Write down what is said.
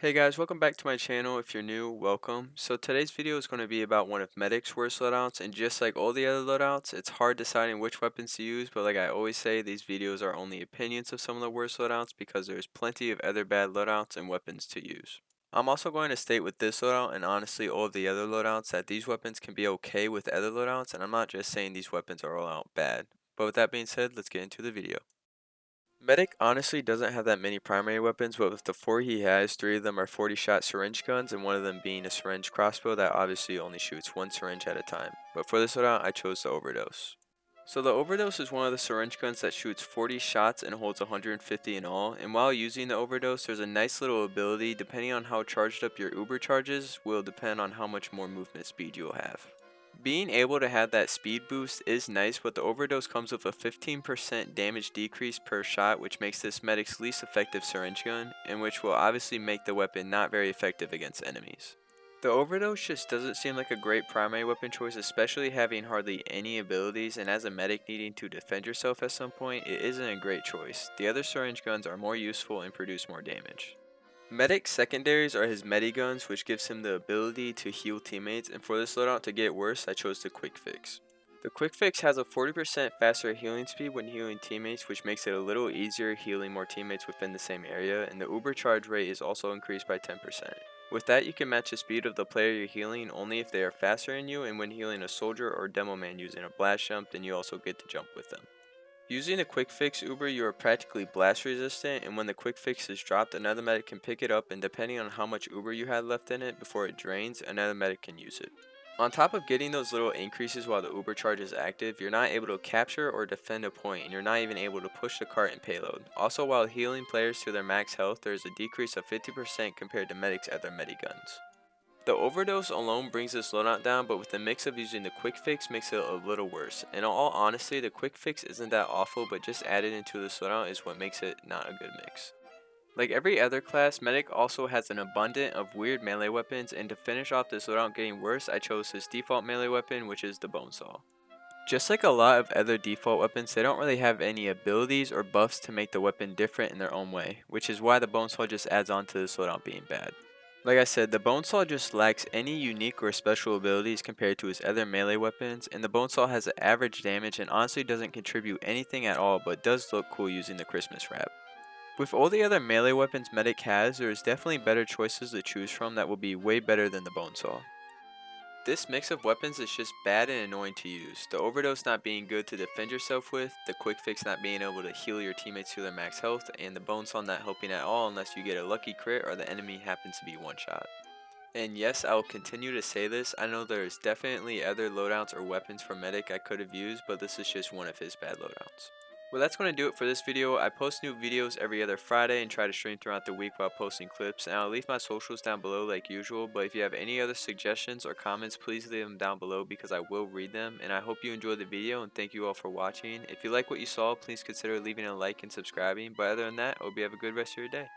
Hey guys, welcome back to my channel. If you're new, welcome. So today's video is going to be about one of Medic's worst loadouts, and just like all the other loadouts, it's hard deciding which weapons to use, but like I always say, these videos are only opinions of some of the worst loadouts because there's plenty of other bad loadouts and weapons to use. I'm also going to state with this loadout and honestly all of the other loadouts that these weapons can be okay with other loadouts, and I'm not just saying these weapons are all out bad. But with that being said, let's get into the video. Medic honestly doesn't have that many primary weapons, but with the four he has, three of them are 40 shot syringe guns, and one of them being a syringe crossbow that obviously only shoots one syringe at a time. But for this loadout, I chose the Overdose. So the Overdose is one of the syringe guns that shoots 40 shots and holds 150 in all, and while using the Overdose, there's a nice little ability. Depending on how charged up your Uber charges will depend on how much more movement speed you'll have. Being able to have that speed boost is nice, but the Overdose comes with a 15% damage decrease per shot, which makes this Medic's least effective syringe gun, and which will obviously make the weapon not very effective against enemies. The Overdose just doesn't seem like a great primary weapon choice, especially having hardly any abilities, and as a medic needing to defend yourself at some point, it isn't a great choice. The other syringe guns are more useful and produce more damage. Medic's secondaries are his mediguns, which gives him the ability to heal teammates, and for this loadout to get worse, I chose the Quick Fix. The Quick Fix has a 40% faster healing speed when healing teammates, which makes it a little easier healing more teammates within the same area, and the Uber charge rate is also increased by 10%. With that, you can match the speed of the player you're healing only if they are faster than you, and when healing a soldier or demo man using a blast jump, then you also get to jump with them. Using the quick fix Uber, you are practically blast resistant, and when the quick fix is dropped, another medic can pick it up, and depending on how much Uber you had left in it before it drains, another medic can use it. On top of getting those little increases while the Uber charge is active, you're not able to capture or defend a point, and you're not even able to push the cart and payload. Also, while healing players to their max health, there is a decrease of 50% compared to Medic's other mediguns. The Overdose alone brings this loadout down, but with the mix of using the Quick Fix makes it a little worse. In all honesty, the Quick Fix isn't that awful, but just added into this loadout is what makes it not a good mix. Like every other class, Medic also has an abundance of weird melee weapons, and to finish off this loadout getting worse, I chose his default melee weapon, which is the Bonesaw. Just like a lot of other default weapons, they don't really have any abilities or buffs to make the weapon different in their own way, which is why the Bonesaw just adds on to this loadout being bad. Like I said, the Bonesaw just lacks any unique or special abilities compared to his other melee weapons, and the Bonesaw has an average damage and honestly doesn't contribute anything at all, but does look cool using the Christmas wrap. With all the other melee weapons Medic has, there is definitely better choices to choose from that will be way better than the Bonesaw. This mix of weapons is just bad and annoying to use. The Overdose not being good to defend yourself with, the Quick Fix not being able to heal your teammates to their max health, and the Bonesaw not helping at all unless you get a lucky crit or the enemy happens to be one shot. And yes, I will continue to say this, I know there is definitely other loadouts or weapons for Medic I could have used, but this is just one of his bad loadouts. Well, that's going to do it for this video. I post new videos every other Friday and try to stream throughout the week while posting clips, and I'll leave my socials down below like usual, but if you have any other suggestions or comments, please leave them down below because I will read them, and I hope you enjoyed the video, and thank you all for watching. If you like what you saw, please consider leaving a like and subscribing, but other than that, I hope you have a good rest of your day.